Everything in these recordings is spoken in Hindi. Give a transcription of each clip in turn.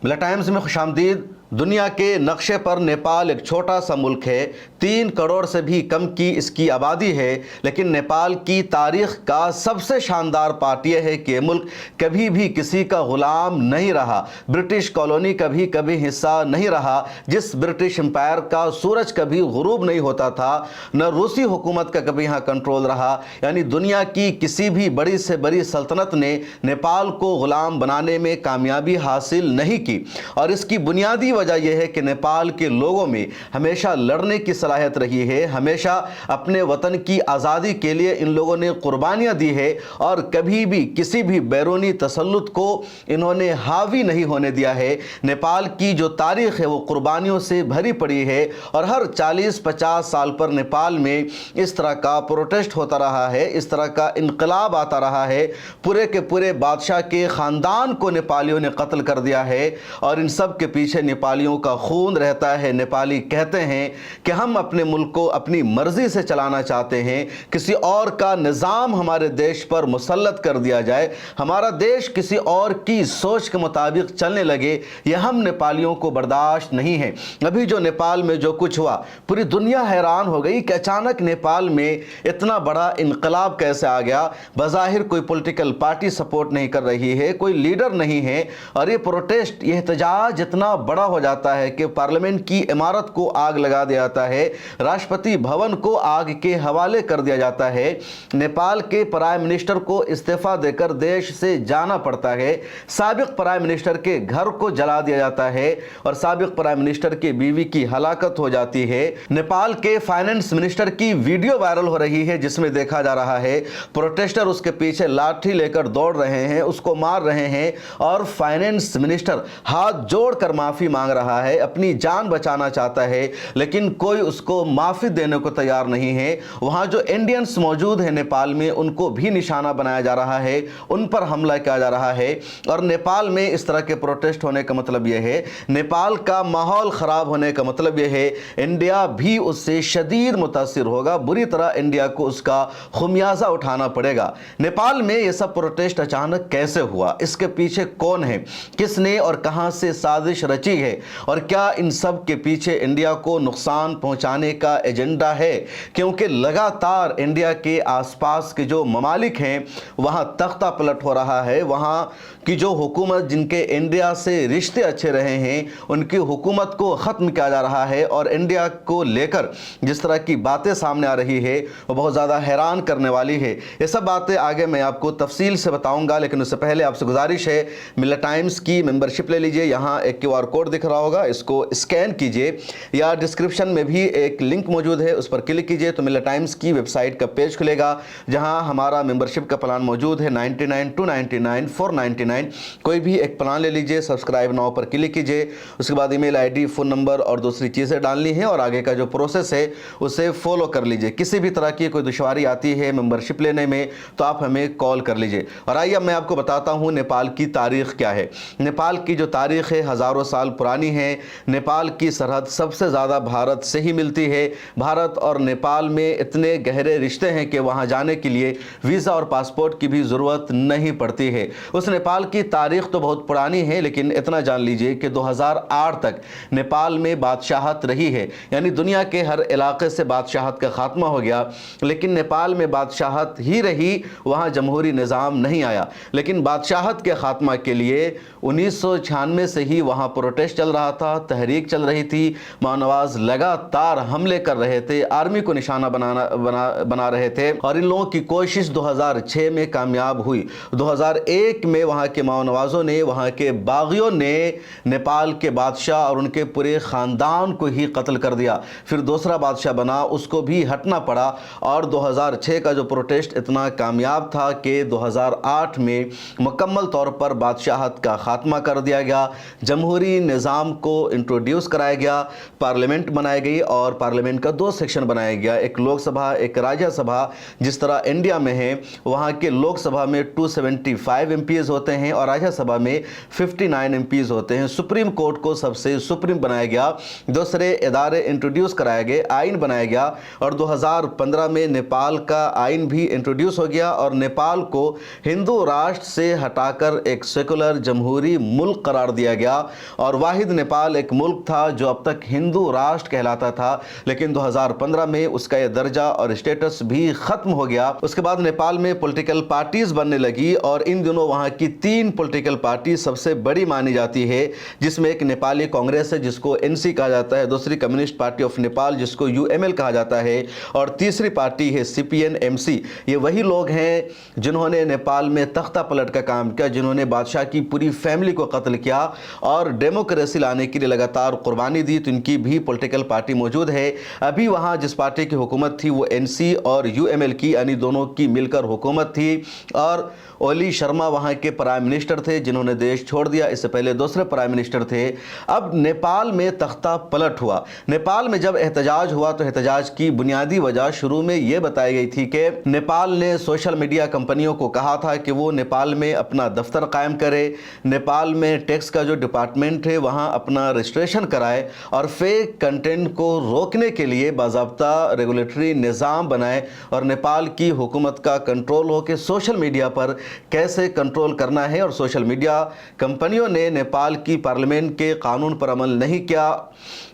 मिला टाइम्स में खुशामदीद। दुनिया के नक्शे पर नेपाल एक छोटा सा मुल्क है, 3 करोड़ से भी कम की इसकी आबादी है, लेकिन नेपाल की तारीख का सबसे शानदार पार्ट यह है कि मुल्क कभी भी किसी का गुलाम नहीं रहा, ब्रिटिश कॉलोनी का भी कभी हिस्सा नहीं रहा। जिस ब्रिटिश एम्पायर का सूरज कभी गुरूब नहीं होता था, न रूसी हुकूमत का कभी यहाँ कंट्रोल रहा। यानी दुनिया की किसी भी बड़ी से बड़ी सल्तनत ने नेपाल को गुलाम बनाने में कामयाबी हासिल नहीं की। और इसकी बुनियादी वजह यह है कि नेपाल के लोगों में हमेशा लड़ने की सलाहियत रही है, हमेशा अपने वतन की आज़ादी के लिए इन लोगों ने कुर्बानियां दी है और कभी भी किसी भी बैरूनी तसल्लुत को इन्होंने हावी नहीं होने दिया है। नेपाल की जो तारीख है वो कुर्बानियों से भरी पड़ी है और हर 40-50 साल पर नेपाल में इस तरह का प्रोटेस्ट होता रहा है, इस तरह का इनकलाब आता रहा है। पूरे के पूरे बादशाह के ख़ानदान को नेपालियों ने कत्ल कर दिया है और इन सब के पीछे नेपालियों का खून रहता है। नेपाली कहते हैं कि हम अपने मुल्क को अपनी मर्जी से चलाना चाहते हैं, किसी और का निज़ाम हमारे देश पर मुसल्लत कर दिया जाए, हमारा देश किसी और की सोच के मुताबिक चलने लगे, यह हम नेपालियों को बर्दाश्त नहीं है। अभी जो नेपाल में जो कुछ हुआ, पूरी दुनिया हैरान हो गई कि अचानक नेपाल में इतना बड़ा इनकलाब कैसे आ गया। बज़ाहिर कोई पॉलिटिकल पार्टी सपोर्ट नहीं कर रही है, कोई लीडर नहीं है और ये प्रोटेस्ट, ये एहतजाज इतना बड़ा हो जाता है कि पार्लियामेंट की इमारत को आग लगा दिया जाता है, राष्ट्रपति भवन को आग के हवाले कर दिया जाता है, नेपाल के प्राइम मिनिस्टर को इस्तीफा देकर देश से जाना पड़ता है, साबिक प्राइम मिनिस्टर के घर को जला दिया जाता है और साबिक प्राइम मिनिस्टर की बीवी की हलाकत हो जाती है। नेपाल के फाइनेंस मिनिस्टर की वीडियो वायरल हो रही है जिसमें देखा जा रहा है प्रोटेस्टर उसके पीछे लाठी लेकर दौड़ रहे हैं, उसको मार रहे हैं और फाइनेंस मिनिस्टर हाथ जोड़कर माफी मांग रहा है, अपनी जान बचाना चाहता है, लेकिन कोई उसको माफी देने को तैयार नहीं है। वहां जो इंडियंस मौजूद है नेपाल में, उनको भी निशाना बनाया जा रहा है, उन पर हमला किया जा रहा है। और नेपाल में इस तरह के प्रोटेस्ट होने का मतलब यह है, नेपाल का माहौल खराब होने का मतलब यह है, इंडिया भी उससे शदीद मुतासिर होगा, बुरी तरह इंडिया को उसका खुमियाजा उठाना पड़ेगा। नेपाल में यह सब प्रोटेस्ट अचानक कैसे हुआ, इसके पीछे कौन है, किसने और कहां से साजिश रची है और क्या इन सब के पीछे इंडिया को नुकसान पहुंचाने का एजेंडा है? क्योंकि लगातार इंडिया के आसपास के जो ममालिक हैं वहां तख्ता पलट हो रहा है, वहां की जो हुकूमत जिनके इंडिया से रिश्ते अच्छे रहे हैं उनकी हुकूमत को ख़त्म किया जा रहा है और इंडिया को लेकर जिस तरह की बातें सामने आ रही है वो बहुत ज़्यादा हैरान करने वाली है। ये सब बातें आगे मैं आपको तफसील से बताऊंगा, लेकिन उससे पहले आपसे गुजारिश है, मिल्लत टाइम्स की मेंबरशिप ले लीजिए। यहाँ एक QR कोड दिख रहा होगा, इसको स्कैन कीजिए या डिस्क्रिप्शन में भी एक लिंक मौजूद है, उस पर क्लिक कीजिए तो मिल्लत टाइम्स की वेबसाइट का पेज खुलेगा जहां हमारा मेंबरशिप का प्लान मौजूद है। 99, 299, 499, कोई भी एक प्लान ले लीजिए। सब्सक्राइब नाउ पर क्लिक कीजिए, उसके बाद ईमेल ID, फ़ोन नंबर और दूसरी चीज़ें डालनी है और आगे का जो प्रोसेस है उसे फॉलो कर लीजिए। किसी भी तरह की कोई दुश्वारी आती है मेंबरशिप लेने में तो आप हमें कॉल कर लीजिए। और आइए अब मैं आपको बताता हूँ नेपाल की तारीख़ क्या है। नेपाल की जो तारीख़ है हज़ारों साल पुरानी है। नेपाल की सरहद सबसे ज़्यादा भारत से ही मिलती है। भारत और नेपाल में इतने गहरे रिश्ते हैं कि वहाँ जाने के लिए वीज़ा और पासपोर्ट की भी ज़रूरत नहीं पड़ती है। उस नेपाल की तारीख़ तो बहुत पुरानी है, लेकिन इतना जान लीजिए कि 2008 तक नेपाल में बादशाहत रही है, यानी दुनिया के हर इलाके से बादशाहत का ख़ात्मा हो गया, लेकिन नेपाल में बादशाहत ही रही, वहाँ जमहूरी निज़ाम नहीं आया। लेकिन बादशाहत के ख़ात्मा के लिए 1996 से ही वहाँ प्रोटेस्ट चल रहा था, तहरीक चल रही थी, मानवाज लगातार हमले कर रहे थे, आर्मी को निशाना बना रहे थे और इन लोगों की कोशिश 2006 में कामयाब हुई। 2001 में वहाँ के मानवाजों ने, वहाँ के बागियों ने नेपाल के बादशाह और उनके पूरे ख़ानदान को ही कत्ल कर दिया। फिर दूसरा बादशाह बना, उसको भी हटना पड़ा और 2006 का जो प्रोटेस्ट इतना कामयाब था कि 2008 में मुकम्मल तौर पर बादशाहत का ख़ात्मा कर दिया गया, जमहूरी निज़ाम निज़ाम को इंट्रोड्यूस कराया गया, पार्लियामेंट बनाई गई और पार्लियामेंट का 2 सेक्शन बनाया गया, एक लोकसभा एक राज्यसभा। जिस तरह इंडिया में है वहाँ के लोकसभा में 275 एमपीज़ होते हैं और राज्यसभा में 59 एमपीज़ होते हैं। सुप्रीम कोर्ट को सबसे सुप्रीम बनाया गया, दूसरे इदारे इंट्रोड्यूस कराए गए, आइन बनाया गया और 2015 में नेपाल का आइन भी इंट्रोड्यूस हो गया और नेपाल को हिंदू राष्ट्र से हटाकर एक सेकुलर जमहूरी मुल्क करार दिया गया और वाहिद नेपाल एक मुल्क था जो अब तक हिंदू राष्ट्र कहलाता था, लेकिन 2015 में उसका यह दर्जा और स्टेटस भी खत्म हो गया। उसके बाद नेपाल में पॉलिटिकल पार्टीज बनने लगी और इन दिनों वहां की 3 पॉलिटिकल पार्टी सबसे बड़ी मानी जाती है, जिसमें एक नेपाली कांग्रेस है जिसको एनसी कहा जाता है, दूसरी कम्युनिस्ट पार्टी ऑफ नेपाल जिसको यूएमएल कहा जाता है और तीसरी पार्टी है सीपीएन एमसी। ये वही लोग हैं जिन्होंने नेपाल में तख्ता पलट का काम किया, जिन्होंने बादशाह की पूरी फैमिली को कत्ल किया और डेमोक्रेसी लाने के लिए लगातार कुर्बानी दी। तो इनकी भी पॉलिटिकल पार्टी मौजूद है। अभी वहाँ जिस पार्टी की हुकूमत थी वो एनसी और यूएमएल की यानी दोनों की मिलकर हुकूमत थी और ओली शर्मा वहाँ के प्राइम मिनिस्टर थे जिन्होंने देश छोड़ दिया। इससे पहले दूसरे प्राइम मिनिस्टर थे। अब नेपाल में तख्ता पलट हुआ। नेपाल में जब एहतजाज हुआ तो एहतजाज की बुनियादी वजह शुरू में यह बताई गई थी कि नेपाल ने सोशल मीडिया कंपनियों को कहा था कि वो नेपाल में अपना दफ्तर कायम करे, नेपाल में टैक्स का जो डिपार्टमेंट है वहाँ अपना रजिस्ट्रेशन कराए और फेक कंटेंट को रोकने के लिए बाज़ाब्ता रेगुलेटरी निज़ाम बनाए और नेपाल की हुकूमत का कंट्रोल हो कि सोशल मीडिया पर कैसे कंट्रोल करना है। और सोशल मीडिया कंपनियों ने नेपाल की पार्लियामेंट के कानून पर अमल नहीं किया।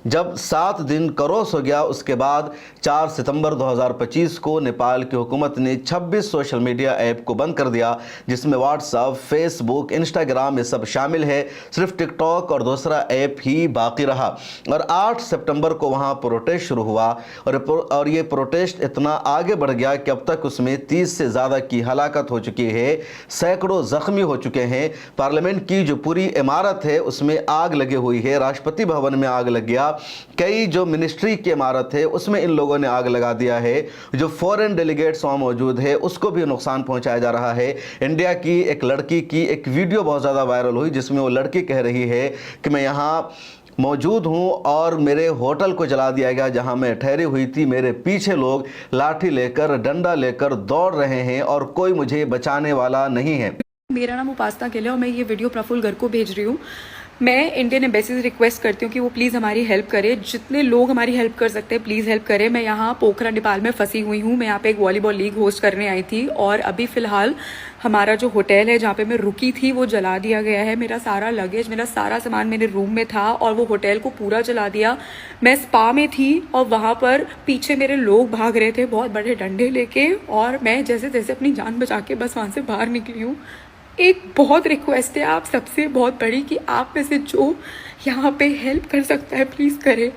जब 7 दिन क्रॉस हो गया उसके बाद 4 सितंबर 2025 को नेपाल की हुकूमत ने 26 सोशल मीडिया ऐप को बंद कर दिया, जिसमें व्हाट्सएप, फेसबुक, इंस्टाग्राम ये सब शामिल है। सिर्फ टिकटॉक और दूसरा ऐप ही बाकी रहा। और 8 सितंबर को वहाँ प्रोटेस्ट शुरू हुआ और ये प्रोटेस्ट इतना आगे बढ़ गया कि अब तक उसमें 30 से ज़्यादा की हलाकत हो चुकी है, सैकड़ों जख्मी हो चुके हैं। पार्लियामेंट की जो पूरी इमारत है उसमें आग लगी हुई है, राष्ट्रपति भवन में आग लग गया, कई जो मिनिस्ट्री की इमारत है उसमें इन लोगों ने आग लगा दिया है। जो फॉरेन डेलीगेट्स वहाँ मौजूद है उसको भी नुकसान पहुंचाया जा रहा है। इंडिया की एक लड़की की एक वीडियो बहुत ज़्यादा वायरल हुई जिसमें वो लड़की कह रही है कि मैं यहाँ मौजूद हूँ और मेरे होटल को जला दिया गया जहाँ मैं ठहरी हुई थी। मेरे पीछे लोग लाठी लेकर, डंडा लेकर दौड़ रहे हैं और कोई मुझे बचाने वाला नहीं है। मेरा नाम उपासना गिल है और मैं ये वीडियो प्रफुल्ल गर्ग को भेज रही हूँ। मैं इंडियन एम्बेसी से रिक्वेस्ट करती हूँ कि वो प्लीज़ हमारी हेल्प करे, जितने लोग हमारी हेल्प कर सकते हैं प्लीज़ हेल्प करें। मैं यहाँ पोखरा नेपाल में फंसी हुई हूँ। मैं यहाँ पे एक वॉलीबॉल लीग होस्ट करने आई थी और अभी फ़िलहाल हमारा जो होटल है जहाँ पे मैं रुकी थी वो जला दिया गया है। मेरा सारा लगेज, मेरा सारा सामान मेरे रूम में था और वो होटल को पूरा जला दिया। मैं स्पा में थी और वहाँ पर पीछे मेरे लोग भाग रहे थे बहुत बड़े डंडे लेके और मैं जैसे तैसे अपनी जान बचा के बस वहाँ से बाहर निकली हूँ। एक बहुत रिक्वेस्ट है आप सबसे बहुत बड़ी कि आप में से जो यहाँ पे हेल्प कर सकता है प्लीज़ करें।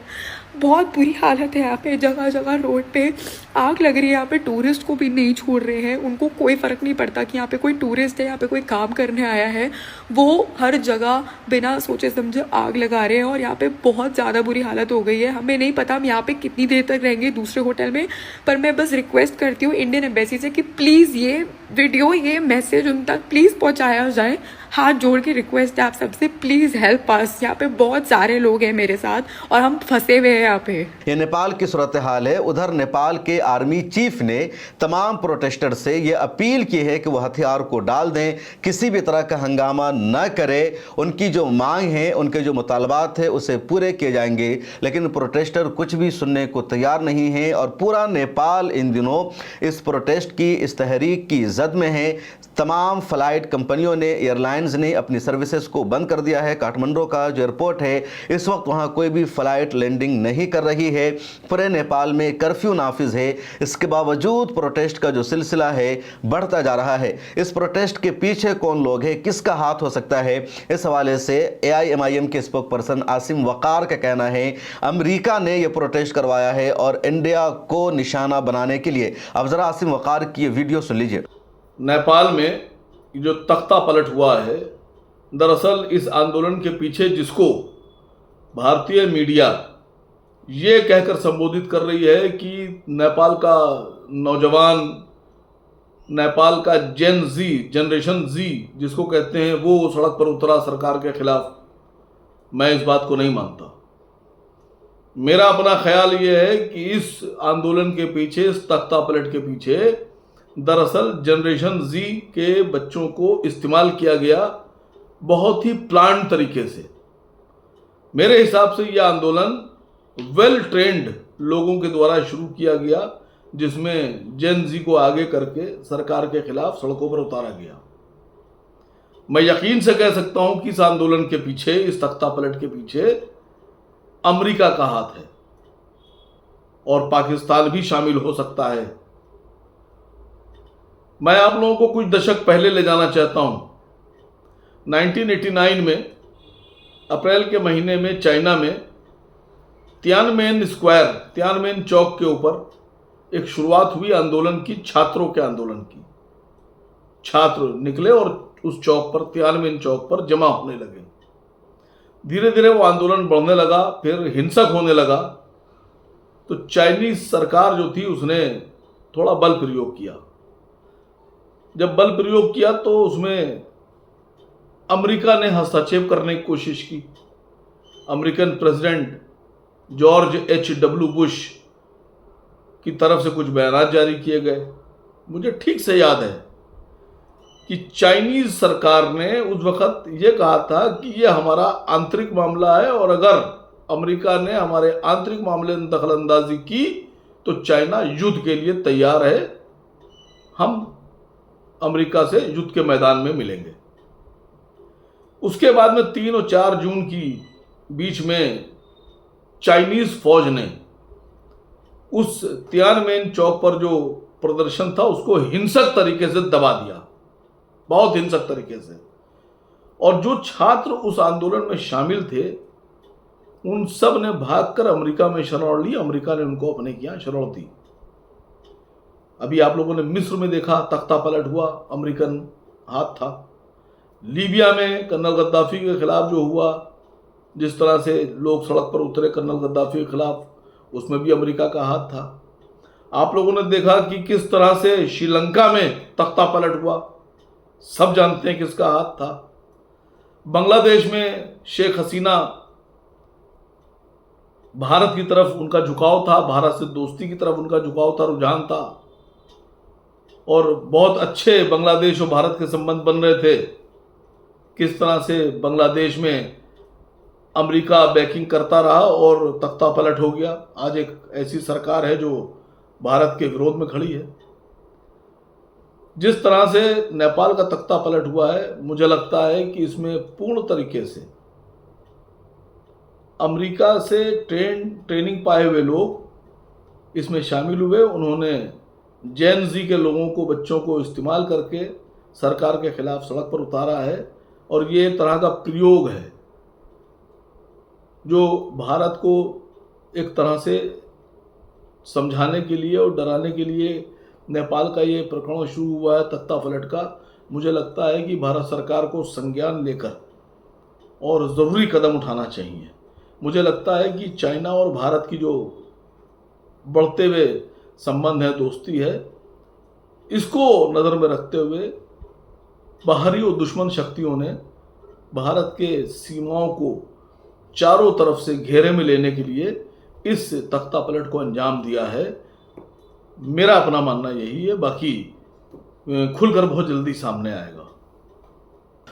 बहुत बुरी हालत है यहाँ पे, जगह जगह रोड पे आग लग रही है। यहाँ पे टूरिस्ट को भी नहीं छोड़ रहे हैं, उनको कोई फ़र्क नहीं पड़ता कि यहाँ पे कोई टूरिस्ट है, यहाँ पे कोई काम करने आया है। वो हर जगह बिना सोचे समझे आग लगा रहे हैं और यहाँ पे बहुत ज़्यादा बुरी हालत हो गई है। हमें नहीं पता हम यहाँ पे कितनी देर तक रहेंगे दूसरे होटल में, पर मैं बस रिक्वेस्ट करती हूँ इंडियन एम्बेसी से कि प्लीज़ ये वीडियो, ये मैसेज उन तक प्लीज़ पहुँचाया जाए। हाथ जोड़ के रिक्वेस्ट है आप सबसे, प्लीज़ हेल्प अस। यहाँ पे बहुत सारे लोग हैं मेरे साथ और हम फंसे हुए हैं यहाँ पे। ये नेपाल की सूरत हाल है। उधर नेपाल के आर्मी चीफ ने तमाम प्रोटेस्टर से ये अपील की है कि वो हथियार को डाल दें, किसी भी तरह का हंगामा न करें। उनकी जो मांग है, उनके जो मुतालबात है उसे पूरे किए जाएंगे, लेकिन प्रोटेस्टर कुछ भी सुनने को तैयार नहीं है और पूरा नेपाल इन दिनों इस प्रोटेस्ट की, इस तहरीक की जद में है। तमाम फ्लाइट कंपनियों ने, एयरलाइंस ने अपनी सर्विसेज को बंद कर दिया है। काठमांडू का जो एयरपोर्ट है इस वक्त वहाँ कोई भी फ्लाइट लैंडिंग नहीं कर रही है। पूरे नेपाल में कर्फ्यू नाफिज है। इसके बावजूद प्रोटेस्ट का जो सिलसिला है बढ़ता जा रहा है। इस प्रोटेस्ट के पीछे कौन लोग हैं, किसका हाथ हो सकता है, इस हवाले से AIMIM के स्पोक पर्सन आसिम वकार का कहना है अमेरिका ने यह प्रोटेस्ट करवाया है और इंडिया को निशाना बनाने के लिए। अब जरा आसिम वकार की ये वीडियो सुन लीजिए। नेपाल में जो तख्ता पलट हुआ है, दरअसल इस आंदोलन के पीछे जिसको भारतीय मीडिया ये कहकर संबोधित कर रही है कि नेपाल का नौजवान, नेपाल का जनरेशन जी जिसको कहते हैं, वो सड़क पर उतरा सरकार के खिलाफ। मैं इस बात को नहीं मानता। मेरा अपना ख्याल ये है कि इस आंदोलन के पीछे, इस तख्ता पलट के पीछे दरअसल जनरेशन जी के बच्चों को इस्तेमाल किया गया बहुत ही प्लान तरीके से। मेरे हिसाब से यह आंदोलन वेल ट्रेंड लोगों के द्वारा शुरू किया गया, जिसमें जेन जी को आगे करके सरकार के खिलाफ सड़कों पर उतारा गया। मैं यकीन से कह सकता हूं कि इस आंदोलन के पीछे, इस तख्ता पलट के पीछे अमेरिका का हाथ है और पाकिस्तान भी शामिल हो सकता है। मैं आप लोगों को कुछ दशक पहले ले जाना चाहता हूं। 1989 में अप्रैल के महीने में चाइना में तियानमेन चौक के ऊपर एक शुरुआत हुई आंदोलन की, छात्रों के आंदोलन की। छात्र निकले और उस चौक पर, तियानमेन चौक पर जमा होने लगे। धीरे धीरे वो आंदोलन बढ़ने लगा, फिर हिंसक होने लगा। तो चाइनीज सरकार जो थी उसने थोड़ा बल प्रयोग किया। जब बल प्रयोग किया तो उसमें अमेरिका ने हस्तक्षेप करने की कोशिश की। American president George H.W. Bush की तरफ से कुछ बयान जारी किए गए। मुझे ठीक से याद है कि चाइनीज सरकार ने उस वक्त ये कहा था कि ये हमारा आंतरिक मामला है और अगर अमेरिका ने हमारे आंतरिक मामले में दखलंदाजी की तो चाइना युद्ध के लिए तैयार है, हम अमेरिका से युद्ध के मैदान में मिलेंगे। उसके बाद में 3 और 4 जून की बीच में चाइनीज फौज ने उस तियानमेन चौक पर जो प्रदर्शन था उसको हिंसक तरीके से दबा दिया, बहुत हिंसक तरीके से। और जो छात्र उस आंदोलन में शामिल थे उन सब ने भागकर अमेरिका में शरण ली। अमेरिका ने उनको अपने यहाँ शरण दी। अभी आप लोगों ने मिस्र में देखा, तख्ता पलट हुआ, अमेरिकन हाथ था। लीबिया में कर्नल गद्दाफी के खिलाफ जो हुआ, जिस तरह से लोग सड़क पर उतरे कर्नल गद्दाफी के खिलाफ, उसमें भी अमेरिका का हाथ था। आप लोगों ने देखा कि किस तरह से श्रीलंका में तख्ता पलट हुआ, सब जानते हैं किसका हाथ था। बांग्लादेश में शेख हसीना, भारत की तरफ उनका झुकाव था, भारत से दोस्ती की तरफ उनका झुकाव था, रुझान था और बहुत अच्छे बांग्लादेश और भारत के संबंध बन रहे थे। किस तरह से बांग्लादेश में अमेरिका बैकिंग करता रहा और तख्ता पलट हो गया। आज एक ऐसी सरकार है जो भारत के विरोध में खड़ी है। जिस तरह से नेपाल का तख्ता पलट हुआ है, मुझे लगता है कि इसमें पूर्ण तरीके से अमेरिका से ट्रेनिंग पाए हुए लोग इसमें शामिल हुए। उन्होंने जेन जी के लोगों को, बच्चों को इस्तेमाल करके सरकार के खिलाफ सड़क पर उतारा है और ये तरह का प्रयोग है जो भारत को एक तरह से समझाने के लिए और डराने के लिए नेपाल का ये प्रकरण शुरू हुआ है तख्ता पलट का। मुझे लगता है कि भारत सरकार को संज्ञान लेकर और ज़रूरी कदम उठाना चाहिए। मुझे लगता है कि चाइना और भारत की जो बढ़ते हुए संबंध है, दोस्ती है, इसको नज़र में रखते हुए बाहरी और दुश्मन शक्तियों ने भारत के सीमाओं को चारों तरफ से घेरे में लेने के लिए इस तख्ता पलट को अंजाम दिया है। मेरा अपना मानना यही है, बाकी खुलकर बहुत जल्दी सामने आएगा।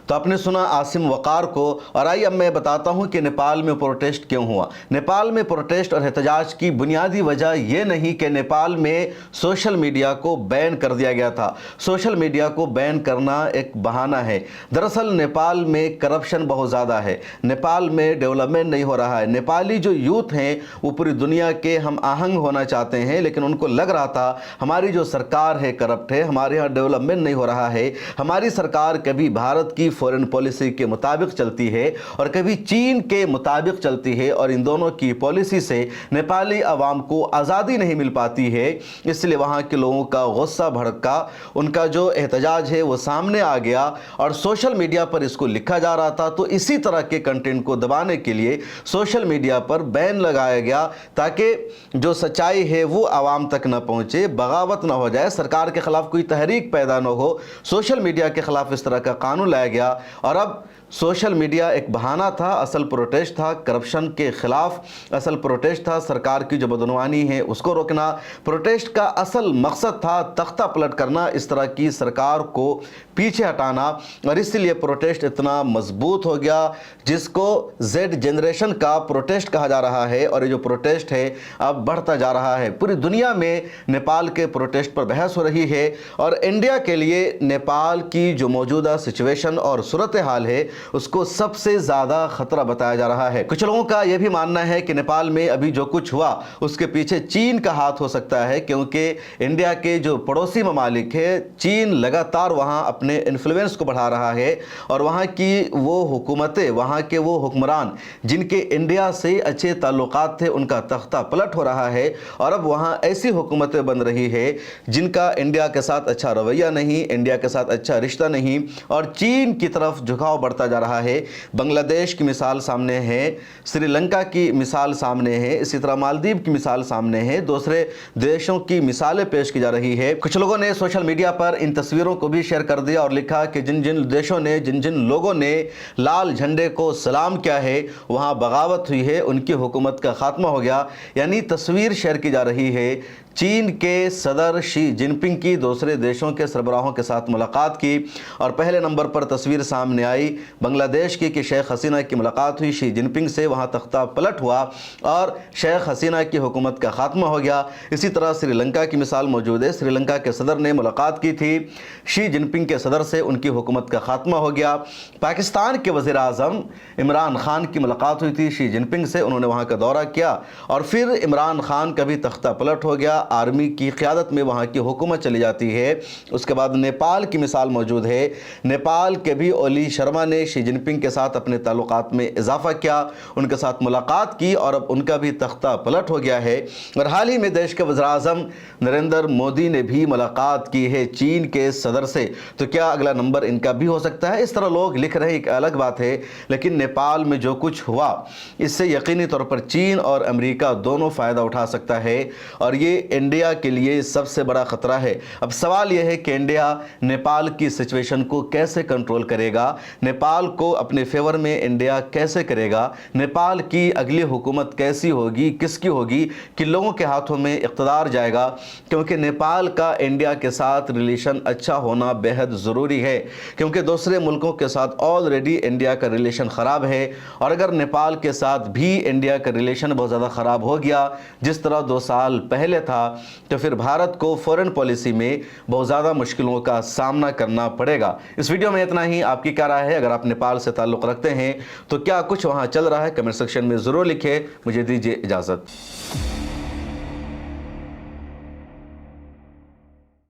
तो आपने सुना आसिम वक़ार को। और आइए अब मैं बताता हूं कि नेपाल में प्रोटेस्ट क्यों हुआ। नेपाल में प्रोटेस्ट और एहतजाज की बुनियादी वजह यह नहीं कि नेपाल में सोशल मीडिया को बैन कर दिया गया था। सोशल मीडिया को बैन करना एक बहाना है। दरअसल नेपाल में करप्शन बहुत ज़्यादा है, नेपाल में डेवलपमेंट नहीं हो रहा है। नेपाली जो यूथ हैं वो पूरी दुनिया के हम आहंग होना चाहते हैं, लेकिन उनको लग रहा था हमारी जो सरकार है करप्ट है, हमारे यहाँ डेवलपमेंट नहीं हो रहा है। हमारी सरकार कभी भारत की फॉरेन पॉलिसी के मुताबिक चलती है और कभी चीन के मुताबिक चलती है और इन दोनों की पॉलिसी से नेपाली आवाम को आज़ादी नहीं मिल पाती है। इसलिए वहाँ के लोगों का गुस्सा भड़का, उनका जो एहतजाज है वो सामने आ गया और सोशल मीडिया पर इसको लिखा जा रहा था। तो इसी तरह के कंटेंट को दबाने के लिए सोशल मीडिया पर बैन लगाया गया ताकि जो सच्चाई है वो आवाम तक न पहुँचे, बगावत न हो जाए, सरकार के खिलाफ कोई तहरीक पैदा न हो। सोशल मीडिया के खिलाफ इस तरह का कानून लाया गया और अब सोशल मीडिया एक बहाना था, असल प्रोटेस्ट था करप्शन के खिलाफ, असल प्रोटेस्ट था सरकार की जो बदनवानी है उसको रोकना। प्रोटेस्ट का असल मकसद था तख्ता पलट करना, इस तरह की सरकार को पीछे हटाना, और इसलिए प्रोटेस्ट इतना मजबूत हो गया जिसको जेड जनरेशन का प्रोटेस्ट कहा जा रहा है। और ये जो प्रोटेस्ट है अब बढ़ता जा रहा है। पूरी दुनिया में नेपाल के प्रोटेस्ट पर बहस हो रही है और इंडिया के लिए नेपाल की जो मौजूदा सिचुएशन और सूरत हाल है उसको सबसे ज़्यादा खतरा बताया जा रहा है। कुछ लोगों का यह भी मानना है कि नेपाल में अभी जो कुछ हुआ उसके पीछे चीन का हाथ हो सकता है, क्योंकि इंडिया के जो पड़ोसी ममालिक है चीन लगातार वहाँ अपने इन्फ्लुएंस को बढ़ा रहा है और वहाँ की वो हुकूमतें, वहाँ के वो हुक्मरान जिनके इंडिया से अच्छे ताल्लुकात थे उनका तख्ता पलट हो रहा है। और अब वहाँ ऐसी हुकूमतें बन रही है जिनका इंडिया के साथ अच्छा रवैया नहीं, इंडिया के साथ अच्छा रिश्ता नहीं और चीन की तरफ झुकाव बढ़ता जा रहा है। बांग्लादेश की मिसाल सामने है, श्रीलंका की मिसाल सामने है, इसी तरह मालदीव की मिसाल सामने है, दूसरे देशों की मिसालें पेश की जा रही है। कुछ लोगों ने सोशल मीडिया पर इन तस्वीरों को भी शेयर कर दिया और लिखा कि जिन जिन देशों ने, जिन जिन लोगों ने लाल झंडे को सलाम किया है वहाँ बगावत हुई है, उनकी हुकूमत का खात्मा हो गया। यानी तस्वीर शेयर की जा रही है चीन के सदर शी जिनपिंग की दूसरे देशों के सरबराहों के साथ मुलाकात की और पहले नंबर पर तस्वीर सामने आई बांग्लादेश की कि शेख हसीना की मुलाकात हुई शी जिनपिंग से, वहाँ तख्ता पलट हुआ और शेख हसीना की हुकूमत का खात्मा हो गया। इसी तरह श्रीलंका की मिसाल मौजूद है, श्रीलंका के सदर ने मुलाकात की थी शी जिनपिंग के सदर से, उनकी हुकूमत का खात्मा हो गया। पाकिस्तान के वज़ीर आज़म इमरान खान की मुलाकात हुई थी शी जिनपिंग से, उन्होंने वहाँ का दौरा किया और फिर इमरान खान का भी तख्ता पलट हो गया, आर्मी की क़यादत में वहाँ की हुकूमत चली जाती है। उसके बाद नेपाल की मिसाल मौजूद है, नेपाल के भी ओली शर्मा ने शी जिनपिंग के साथ अपने ताल्लुकात में इजाफा किया, उनके साथ मुलाकात की और अब उनका भी तख्ता पलट हो गया है। और हाल ही में देश के वज़ीर आज़म नरेंद्र मोदी ने भी मुलाकात की है चीन के सदर से, तो क्या अगला नंबर इनका भी हो सकता है? इस तरह लोग लिख रहे हैं, एक अलग बात है, लेकिन नेपाल में जो कुछ हुआ इससे यकीनी तौर पर चीन और अमेरिका दोनों फ़ायदा उठा सकता है और ये इंडिया के लिए सबसे बड़ा खतरा है। अब सवाल यह है कि इंडिया नेपाल की सिचुएशन को कैसे कंट्रोल करेगा, नेपाल को अपने फेवर में इंडिया कैसे करेगा, नेपाल की अगली हुकूमत कैसी होगी, किसकी होगी, किन लोगों के हाथों में इक़्तिदार जाएगा, क्योंकि नेपाल का इंडिया के साथ रिलेशन अच्छा होना बेहद ज़रूरी है, क्योंकि दूसरे मुल्कों के साथ ऑलरेडी इंडिया का रिलेशन ख़राब है और अगर नेपाल के साथ भी इंडिया का रिलेशन बहुत ज़्यादा ख़राब हो गया जिस तरह 2 साल पहले था, तो फिर भारत को फॉरेन पॉलिसी में बहुत ज़्यादा मुश्किलों का सामना करना पड़ेगा। इस वीडियो में इतना ही। आपकी क्या राय है? अगर आप नेपाल से ताल्लुक़ रखते हैं तो क्या कुछ वहाँ चल रहा है? कमेंट सेक्शन में ज़रूर लिखें। मुझे दीजिए इजाज़त।